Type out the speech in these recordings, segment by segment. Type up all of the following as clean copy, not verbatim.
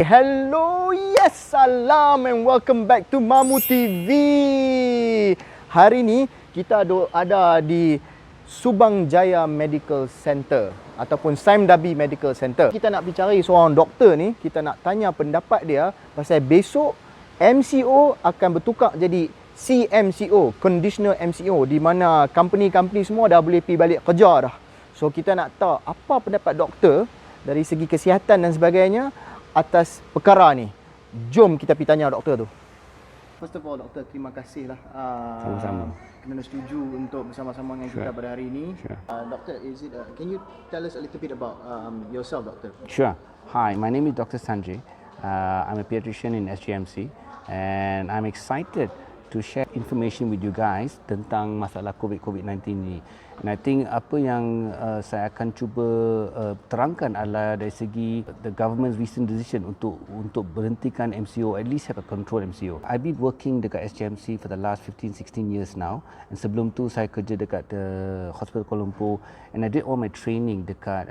Hello, yes, salam and welcome back to Mamu TV. Hari ni kita ada di Subang Jaya Medical Center ataupun Sime Darby Medical Center. Kita nak bicara seorang doktor ni, kita nak tanya pendapat dia pasal besok MCO akan bertukar jadi CMCO, Conditional MCO, di mana company-company semua dah boleh pergi balik kerja dah. So kita nak tahu apa pendapat doktor dari segi kesihatan dan sebagainya atas perkara ni. Jom kita pergi tanya doktor tu. First of all, doktor, terima kasih lah Sama-sama. kerana setuju untuk bersama-sama dengan kita pada hari ini. Sure. Doctor, can you tell us a little bit about yourself, doctor? Sure. Hi, my name is Dr. Sanjay. I'm a pediatrician in SGMC and I'm excited to share information with you guys tentang masalah COVID-19 ni. And I think apa yang saya akan cuba terangkan adalah dari segi the government's recent decision untuk berhentikan MCO, at least have a control MCO. I've been working dekat SGMC for the last 15-16 years now, and sebelum tu saya kerja dekat Hospital Kuala Lumpur, and I did all my training dekat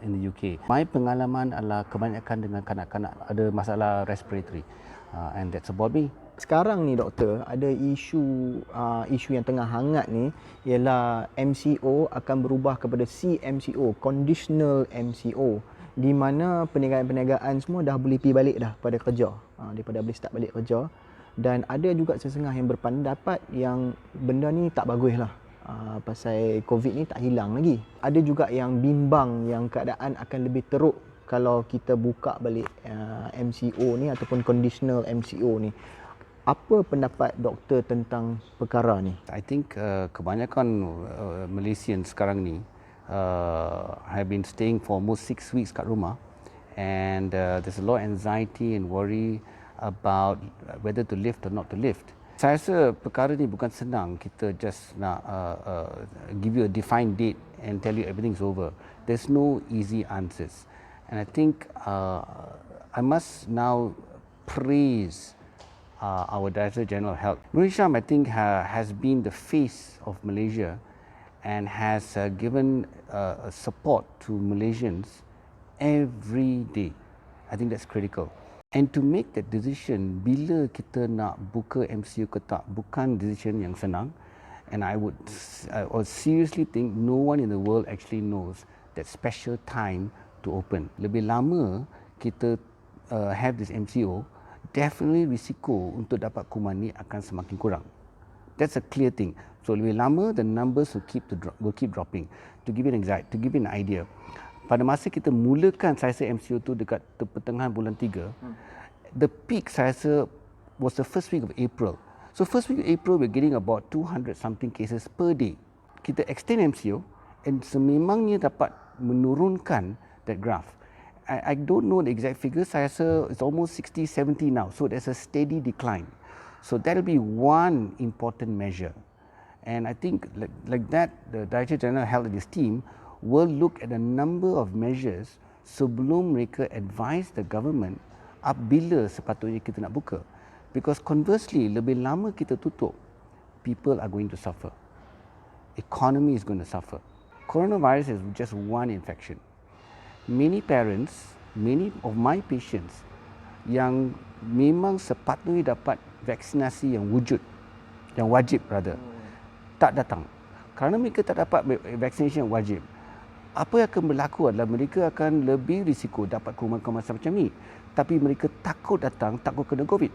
in the UK. My pengalaman adalah kebanyakan dengan kanak-kanak ada masalah respiratory, and that's about me. Sekarang ni doktor, ada isu yang tengah hangat ni ialah MCO akan berubah kepada CMCO, Conditional MCO, di mana perniagaan-perniagaan semua dah boleh pergi balik dah pada kerja, daripada boleh start balik kerja. Dan ada juga sesengah yang berpendapat yang benda ni tak bagus lah, pasal COVID ni tak hilang lagi. Ada juga yang bimbang yang keadaan akan lebih teruk kalau kita buka balik MCO ni ataupun Conditional MCO ni. Apa pendapat doktor tentang perkara ni? I think kebanyakan Malaysians sekarang ni have been staying for almost 6 weeks kat rumah, and there's a lot of anxiety and worry about whether to lift or not to lift. Saya rasa perkara ni bukan senang kita just nak give you a defined date and tell you everything's over. There's no easy answers, and I think I must now praise our Director General of Health. Nur Hisham, I think, has been the face of Malaysia and has given support to Malaysians every day. I think that's critical. And to make that decision, bila kita nak buka MCO ke tak, bukan decision yang senang. And I would seriously think no one in the world actually knows that special time to open. Lebih lama kita have this MCO, definitely risiko untuk dapat kuman ni akan semakin kurang. That's a clear thing. So lebih lama, the numbers will keep dropping. To give you an idea, pada masa kita mulakan saya rasa MCO tu dekat pertengahan bulan 3, the peak saya rasa was the first week of April. So first week of April we're getting about 200 something cases per day. Kita extend MCO and sememangnya dapat menurunkan that graph. I don't know the exact figures. Saya rasa it's almost 60, 70 now. So there's a steady decline. So that'll be one important measure. And I think like that, the Director General of Health and his team will look at a number of measures sebelum mereka advise the government bila sepatutnya kita nak buka. Because conversely, lebih lama kita tutup, people are going to suffer. Economy is going to suffer. Coronavirus is just one infection. Many parents, many of my patients yang memang sepatutnya dapat vaksinasi yang wajib rather, tak datang. Kerana mereka tak dapat vaksinasi yang wajib, apa yang akan berlaku adalah mereka akan lebih risiko dapat kuman-kuman macam ni. Tapi mereka takut datang, takut kena COVID.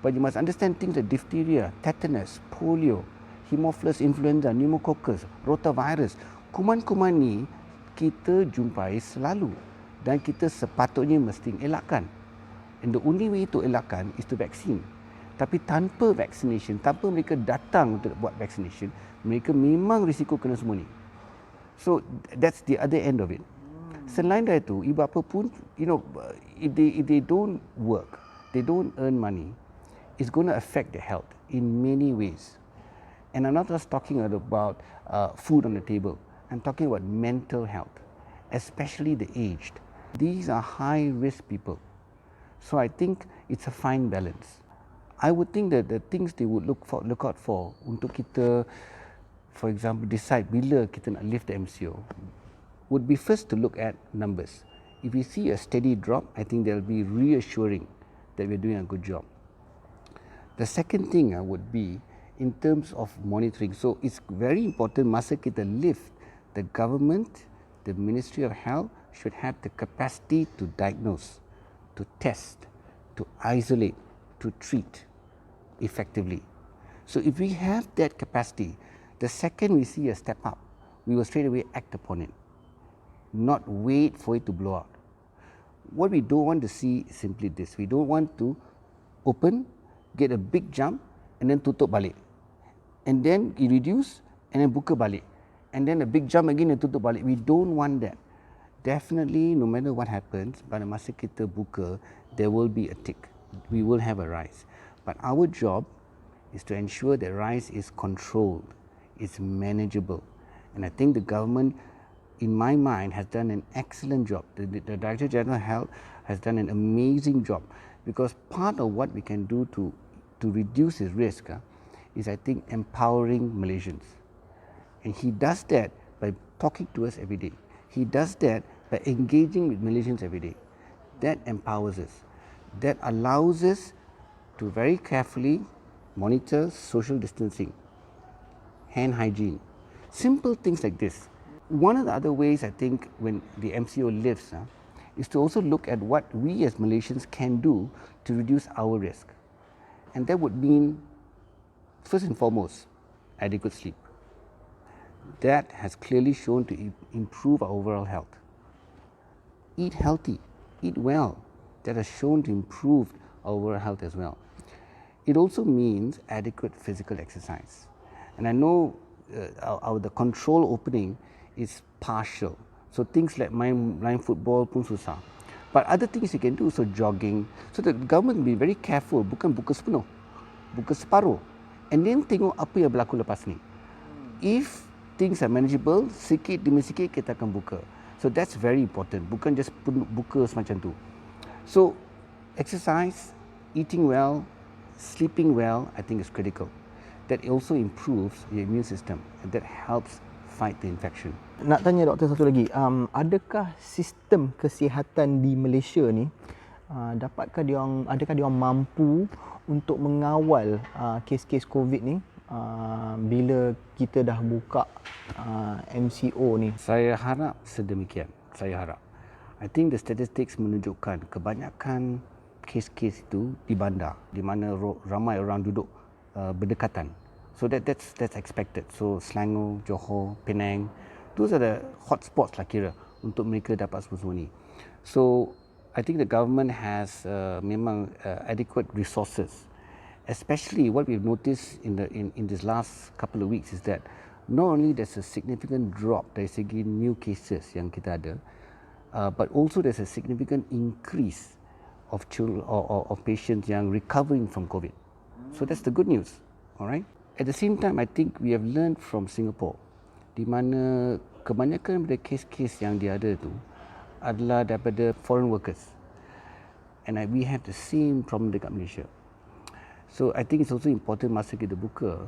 But you must understand things like diphtheria, tetanus, polio, Haemophilus influenza, pneumococcus, rotavirus. Kuman-kuman ni kita jumpai selalu dan kita sepatutnya mesti elakkan. And the only way to elakkan is to vaksin. Tapi tanpa vaccination, tanpa mereka datang untuk buat vaccination, mereka memang risiko kena semua ni. So that's the other end of it. Selain dari itu, ibu apa pun, if they don't work, they don't earn money, it's going to affect their health in many ways. And I'm not just talking about food on the table. I'm talking about mental health, especially the aged. These are high-risk people. So I think it's a fine balance. I would think that the things they would look out for untuk kita, for example, decide bila kita nak lift the MCO, would be first to look at numbers. If we see a steady drop, I think they'll be reassuring that we're doing a good job. The second thing would be in terms of monitoring. So it's very important masa kita lift, the government, the Ministry of Health should have the capacity to diagnose, to test, to isolate, to treat effectively. So if we have that capacity, the second we see a step up, we will straight away act upon it, not wait for it to blow out. What we don't want to see is simply this. We don't want to open, get a big jump and then tutup balik. And then you reduce and then buka balik. And then a big jump again and tutup balik. We don't want that. Definitely, no matter what happens, pada masa kita buka, there will be a tick. We will have a rise. But our job is to ensure that rise is controlled, it's manageable. And I think the government, in my mind, has done an excellent job. The Director General of Health has done an amazing job, because part of what we can do to reduce this risk is, I think, empowering Malaysians. And he does that by talking to us every day. He does that by engaging with Malaysians every day. That empowers us. That allows us to very carefully monitor social distancing, hand hygiene, simple things like this. One of the other ways, I think, when the MCO lifts is to also look at what we as Malaysians can do to reduce our risk. And that would mean, first and foremost, adequate sleep. That has clearly shown to improve our overall health. Eat healthy, eat well. That has shown to improve our overall health as well. It also means adequate physical exercise. And I know the control opening is partial. So things like main football pun susah. But other things you can do, so jogging. So the government be very careful, bukan buka sepenuh, buka separuh. And then tengok apa yang berlaku lepas ni. If things are manageable, sikit demi sikit kita akan buka. So that's very important, bukan just buka semacam tu. So exercise, eating well, sleeping well, I think is critical. That also improves your immune system and that helps fight the infection. Nak tanya doktor satu lagi, adakah sistem kesihatan di Malaysia ni, adakah dia mampu untuk mengawal kes-kes COVID ni bila kita dah buka MCO ni? Saya harap sedemikian. Saya harap. I think the statistics menunjukkan kebanyakan kes-kes itu di bandar, di mana ramai orang duduk berdekatan. So that's expected. So Selangor, Johor, Penang, those are the hotspots lah kira untuk mereka dapat semua ni. So I think the government has memang adequate resources. Especially what we've noticed in this last couple of weeks is that not only there's a significant drop dari segi new cases yang kita ada, but also there's a significant increase of children or of patients yang recovering from COVID. So that's the good news, all right? At the same time, I think we have learned from Singapore, di mana kebanyakan daripada kes-kes yang dia ada tu adalah daripada foreign workers, and we have the same problem dekat Malaysia. So I think it's also important masa kita buka,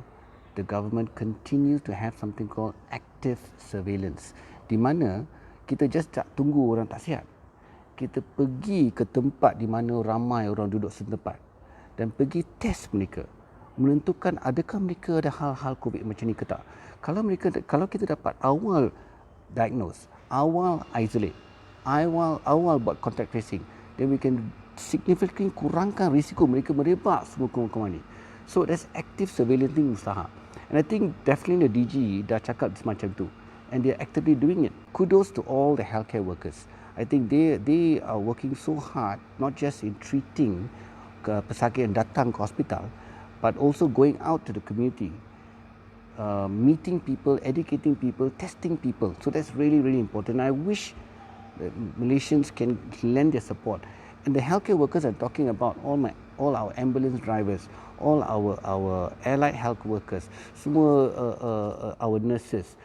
the government continues to have something called active surveillance, di mana kita just tak tunggu orang tak sihat. Kita pergi ke tempat di mana ramai orang duduk setempat dan pergi test mereka, menentukan adakah mereka ada hal-hal COVID macam ni ke tak. Kalau kita dapat awal diagnose, awal isolate, awal buat contact tracing, then we can significantly kurangkan risiko mereka merebak semua kumpulan ni. So that's active surveillance ni mustahak. And I think definitely the DG dah cakap semacam tu, and they are actively doing it. Kudos to all the healthcare workers. I think they are working so hard, not just in treating pesakit yang datang ke hospital, but also going out to the community, meeting people, educating people, testing people. So that's really, really important. I wish Malaysians can lend their support. And the healthcare workers are talking about all our ambulance drivers, all our allied health workers, semua our nurses.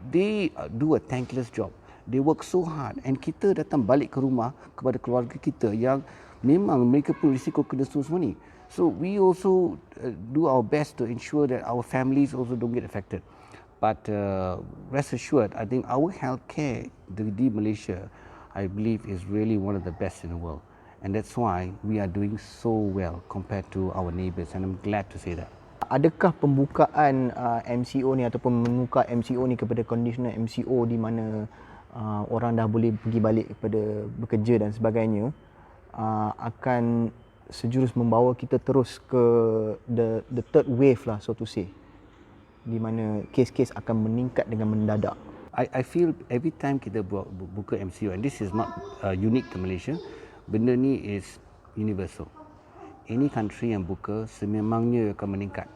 They do a thankless job. They work so hard, and kita datang balik ke rumah kepada keluarga kita yang memang mereka pun risiko kena semua ni. So we also do our best to ensure that our families also don't get affected. But rest assured, I think our healthcare di Malaysia I believe is really one of the best in the world. And that's why we are doing so well compared to our neighbours, and I'm glad to say that. Adakah pembukaan MCO ni ataupun menukar MCO ni kepada conditional MCO di mana orang dah boleh pergi balik kepada bekerja dan sebagainya akan sejurus membawa kita terus ke the third wave lah, so to say, di mana kes-kes akan meningkat dengan mendadak? I feel every time kita buka MCO, and this is not unique to Malaysia, benda ni is universal. Any country yang buka sememangnya akan meningkat.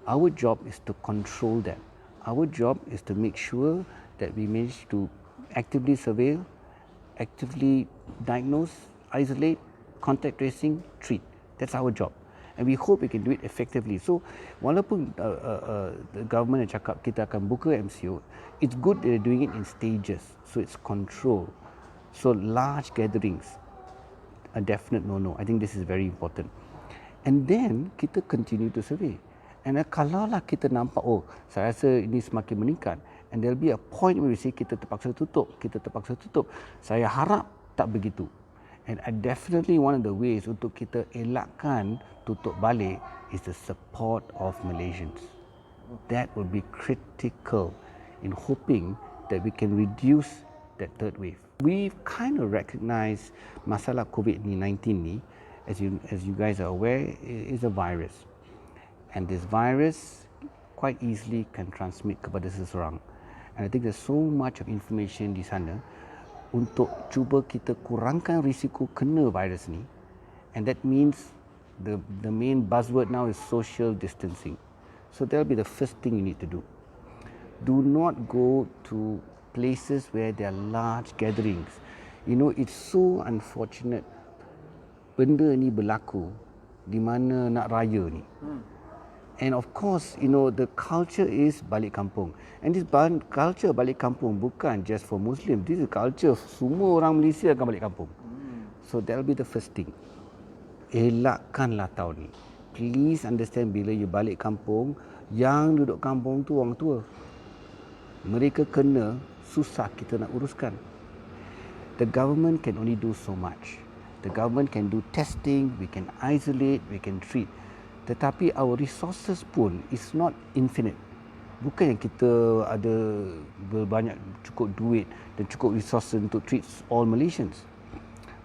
Our job is to control that. Our job is to make sure that we manage to actively surveil, actively diagnose, isolate, contact tracing, treat. That's our job. And we hope we can do it effectively. So, walaupun the government yang cakap kita akan buka MCO, it's good they're doing it in stages. So, it's control. So, large gatherings, a definite no-no. I think this is very important. And then, kita continue to survey. And kalaulah kita nampak, oh, saya rasa ini semakin meningkat, and there'll be a point where we say kita terpaksa tutup. Saya harap tak begitu. And definitely one of the ways untuk kita elakkan tutup balik is the support of Malaysians. That will be critical in hoping that we can reduce that third wave. We've kind of recognized masalah COVID-19 ni, as you guys are aware, is a virus. And this virus quite easily can transmit kepada seseorang. And I think there's so much of information di sana untuk cuba kita kurangkan risiko kena virus ni. And that means the main buzzword now is social distancing. So that'll be the first thing you need to do. Do not go to places where there are large gatherings. You know, it's so unfortunate benda ni berlaku di mana nak raya ni. And of course, you know, the culture is balik kampung. And this culture balik kampung bukan just for Muslim. This is culture semua orang Malaysia akan balik kampung. So that'll be the first thing. Elakkanlah tahun ni. Please understand, bila you balik kampung, yang duduk kampung tu orang tua. Mereka kena, susah kita nak uruskan. The government can only do so much. The government can do testing, we can isolate, we can treat. Tetapi our resources pun is not infinite. Bukan yang kita ada berbanyak cukup duit dan cukup resources untuk treat all Malaysians.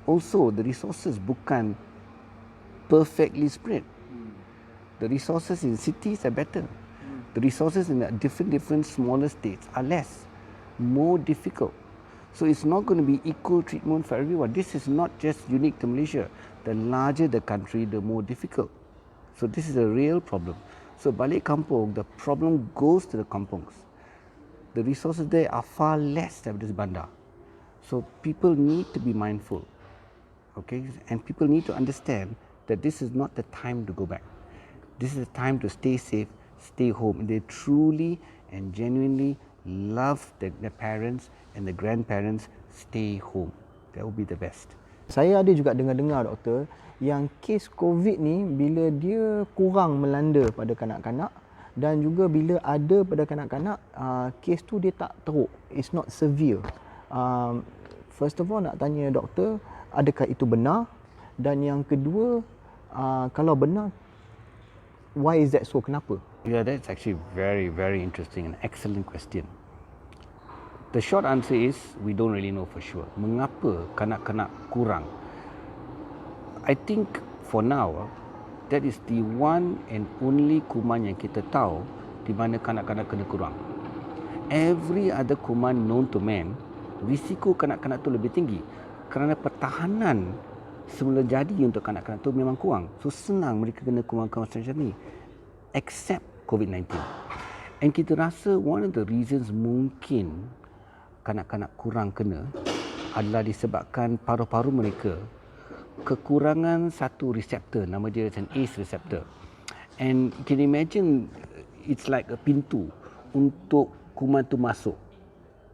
Also, the resources bukan perfectly spread. The resources in cities are better. The resources in the different smaller states are less, more difficult. So it's not going to be equal treatment for everyone. This is not just unique to Malaysia. The larger the country, the more difficult. So this is a real problem. So balik kampung, the problem goes to the kampungs. The resources there are far less than this bandar. So people need to be mindful, okay? And people need to understand that this is not the time to go back. This is the time to stay safe, stay home. They truly and genuinely love their parents and the grandparents, stay home. That would be the best. Saya ada juga dengar-dengar, doktor, yang kes COVID ni bila dia kurang melanda pada kanak-kanak dan juga bila ada pada kanak-kanak, kes tu dia tak teruk. It's not severe. First of all, nak tanya doktor, adakah itu benar? Dan yang kedua, kalau benar, why is that so? Kenapa? Yeah, that's actually very, very interesting and excellent question. The short answer is we don't really know for sure. Mengapa kanak-kanak kurang? I think for now, that is the one and only kuman yang kita tahu di mana kanak-kanak kena kurang. Every other kuman known to man, risiko kanak-kanak tu lebih tinggi kerana pertahanan semula jadi untuk kanak-kanak tu memang kurang. So senang mereka kena kuman-kuman macam ni, except COVID-19. And kita rasa one of the reasons mungkin kanak-kanak kurang kena adalah disebabkan paru-paru mereka kekurangan satu reseptor, nama dia an ACE receptor. And you can imagine it's like a pintu untuk kuman tu masuk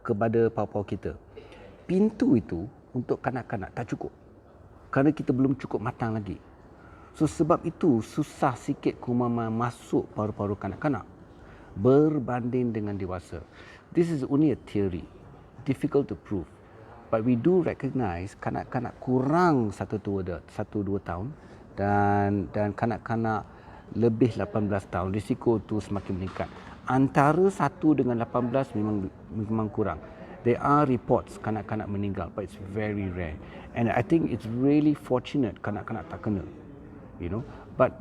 kepada paru-paru kita. Pintu itu untuk kanak-kanak tak cukup kerana kita belum cukup matang lagi. So sebab itu susah sikit kuman masuk paru-paru kanak-kanak berbanding dengan dewasa. This is only a theory, difficult to prove. But we do recognise kanak-kanak kurang 1-2 tahun dan kanak-kanak lebih 18 tahun risiko tu semakin meningkat. Antara 1 dengan 18 memang kurang. There are reports kanak-kanak meninggal, but it's very rare. And I think it's really fortunate kanak-kanak tak kena. But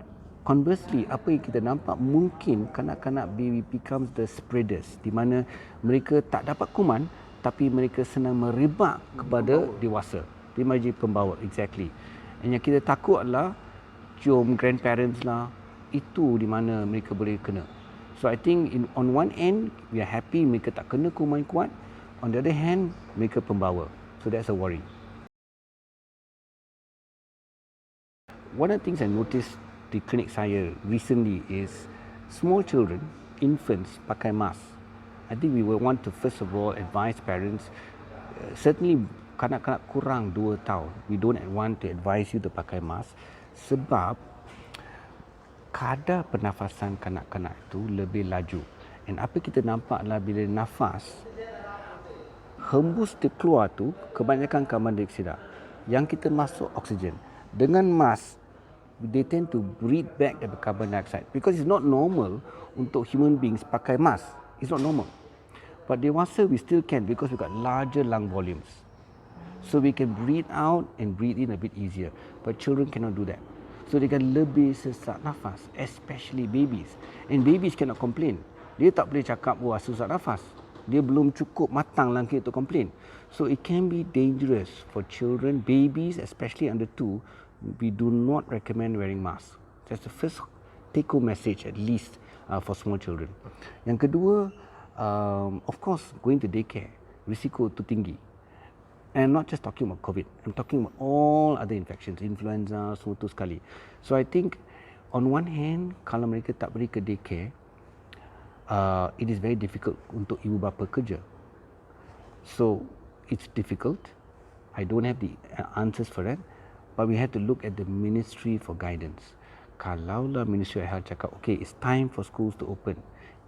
conversely, apa yang kita nampak mungkin kanak-kanak becomes the spreaders, di mana mereka tak dapat kuman tapi mereka senang merebak kepada dewasa. Dia menjadi pembawa, exactly. And yang kita takut adalah cium grandparents lah, itu di mana mereka boleh kena. So I think on one end, we are happy mereka tak kena kuman kuat. On the other hand, mereka pembawa. So that's a worry. One of the things I noticed di klinik saya recently is small children, infants, pakai mask. I think we will want to first of all advise parents, certainly kanak-kanak kurang 2 tahun, we don't want to advise you to pakai mask sebab kadar pernafasan kanak-kanak itu lebih laju. And apa kita nampak adalah bila nafas, hembus dia keluar tu kebanyakan karbon dioksida. Yang kita masuk oksigen. Dengan mask, they tend to breathe back the carbon dioxide because it's not normal untuk human beings pakai mask. It's not normal. But dewasa we still can because we got larger lung volumes. So we can breathe out and breathe in a bit easier. But children cannot do that. So they can lebih sesak nafas, especially babies. And babies cannot complain. Dia tak boleh cakap, wah sesak nafas. Dia belum cukup matang lagi untuk complain. So it can be dangerous for children, babies, especially under 2. We do not recommend wearing masks. That's the first take-home message, at least for small children. Yang kedua, of course, going to daycare, risiko tu tinggi. And I'm not just talking about COVID. I'm talking about all other infections, influenza, semua tu sekali. So I think, on one hand, kalau mereka tak pergi ke daycare, it is very difficult untuk ibu bapa kerja. So it's difficult. I don't have the answers for that. But we have to look at the ministry for guidance. Kalaulah Ministry of Health cakap, okay, it's time for schools to open,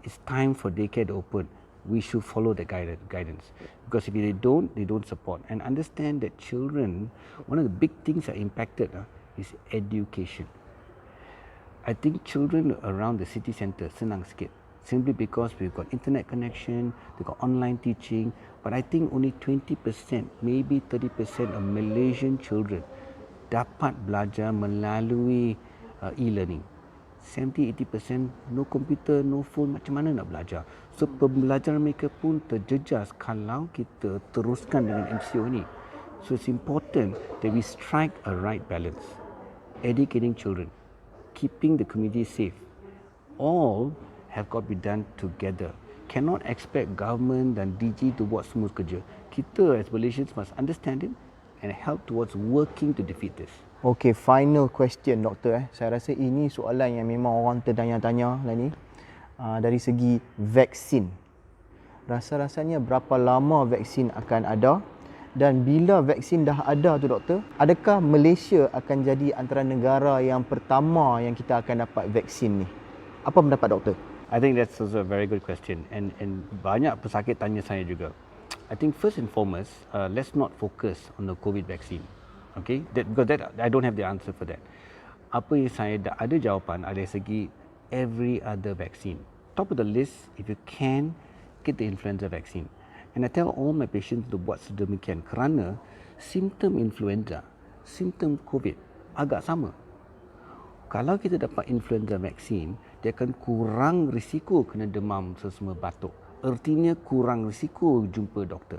it's time for daycare to open, we should follow the guidance. Because if they don't support. And understand that children, one of the big things that are impacted is education. I think children around the city centre senang sikit. Simply because we've got internet connection, we've got online teaching. But I think only 20%, maybe 30% of Malaysian children dapat belajar melalui e-learning. 70-80% no computer, no phone, macam mana nak belajar? So pembelajaran mereka pun terjejas kalau kita teruskan dengan MCO ni. So it's important that we strike a right balance. Educating children, keeping the community safe, all have got to be done together. Cannot expect government dan DG to buat semua kerja. Kita as Malaysians must understand it and help towards working to defeat this. Okay, final question doktor. Saya rasa ini soalan yang memang orang tertanya-tanya lah ni. Dari segi vaksin. Rasa-rasanya berapa lama vaksin akan ada? Dan bila vaksin dah ada tu doktor, adakah Malaysia akan jadi antara negara yang pertama yang kita akan dapat vaksin ni? Apa pendapat doktor? I think that's also a very good question. And banyak pesakit tanya saya juga. I think first and foremost, let's not focus on the COVID vaccine. Okay, because I don't have the answer for that. Apa yang saya ada jawapan dari segi every other vaccine. Top of the list, if you can, get the influenza vaccine. And I tell all my patients to buat sedemikian kerana simptom influenza, simptom COVID agak sama. Kalau kita dapat influenza vaccine, dia akan kurang risiko kena demam, sesama batuk. Artinya kurang risiko jumpa doktor.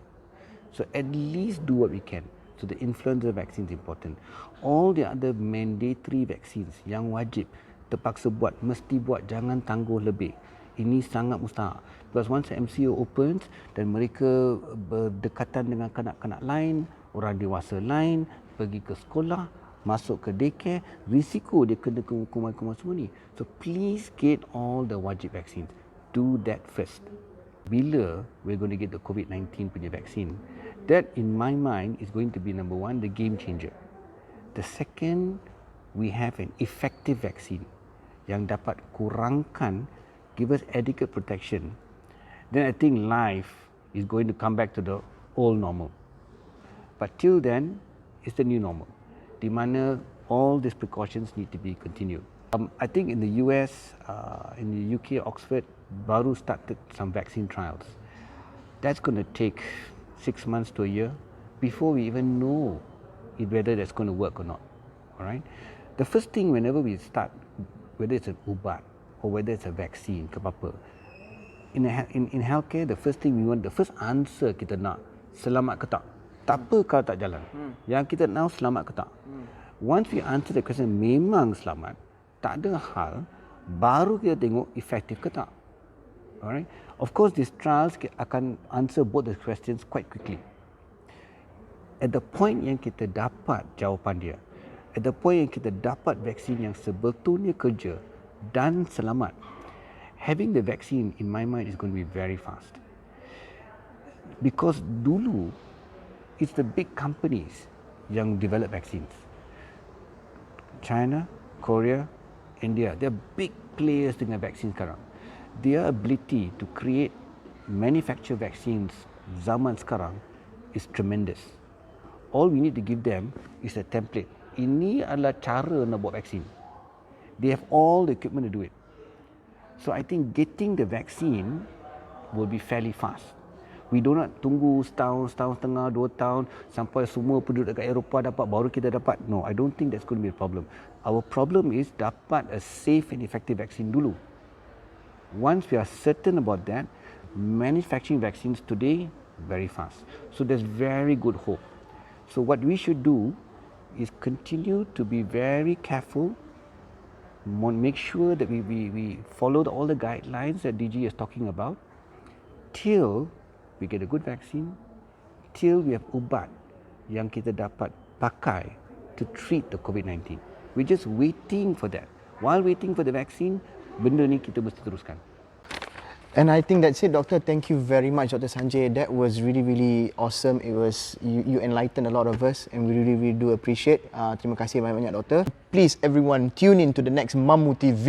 So at least do what we can. So the influenza vaccine is important. All the other mandatory vaccines yang wajib, terpaksa buat, mesti buat, jangan tangguh lebih. Ini sangat mustahak. Because once MCO opens dan mereka berdekatan dengan kanak-kanak lain, orang dewasa lain, pergi ke sekolah, masuk ke daycare, risiko dia kena kuman-kuman semua ni. So please get all the wajib vaccines. Do that first. Bila we're going to get the COVID-19 punya vaccine, that in my mind is going to be number one, the game changer. The second, we have an effective vaccine yang dapat kurangkan, give us adequate protection. Then I think life is going to come back to the old normal. But till then, it's the new normal, di mana all these precautions need to be continued. I think in the US, in the UK, Oxford, baru started some vaccine trials. That's going to take 6 months to a year before we even know whether that's going to work or not. All right. The first thing whenever we start, whether it's an ubat or whether it's a vaccine, ke apa, in healthcare, the first thing we want, the first answer kita nak, selamat ke tak? Tak apa kalau tak jalan. Yang kita nak selamat ke tak? Once we answer the question, memang selamat, tak ada hal, baru kita tengok efektif ke tak. Alright. Of course, these trials akan answer both the questions quite quickly. At the point yang kita dapat jawapan dia, at the point yang kita dapat vaksin yang sebetulnya kerja dan selamat, having the vaccine in my mind is going to be very fast. Because dulu, it's the big companies yang develop vaccines. China, Korea, India, they're big players dengan vaksin sekarang. Their ability to create, manufacture vaccines zaman sekarang is tremendous. All we need to give them is a template. Ini adalah cara nak buat vaksin. They have all the equipment to do it. So I think getting the vaccine will be fairly fast. We do not tunggu setahun, setahun setengah, 2 tahun sampai semua penduduk dekat Eropah dapat, baru kita dapat. No, I don't think that's going to be a problem. Our problem is dapat a safe and effective vaccine dulu. Once we are certain about that, manufacturing vaccines today, very fast. So there's very good hope. So what we should do is continue to be very careful, make sure that we follow all the guidelines that DG is talking about, till we get a good vaccine, till we have ubat yang kita dapat pakai to treat the COVID-19. We're just waiting for that. While waiting for the vaccine, benda ni kita mesti teruskan. And I think that's it, Doctor. Thank you very much, Dr. Sanjay. That was really, really awesome. It was you enlightened a lot of us, and we really, really do appreciate. Terima kasih banyak-banyak, Doctor. Please, everyone, tune in to the next Mamu TV.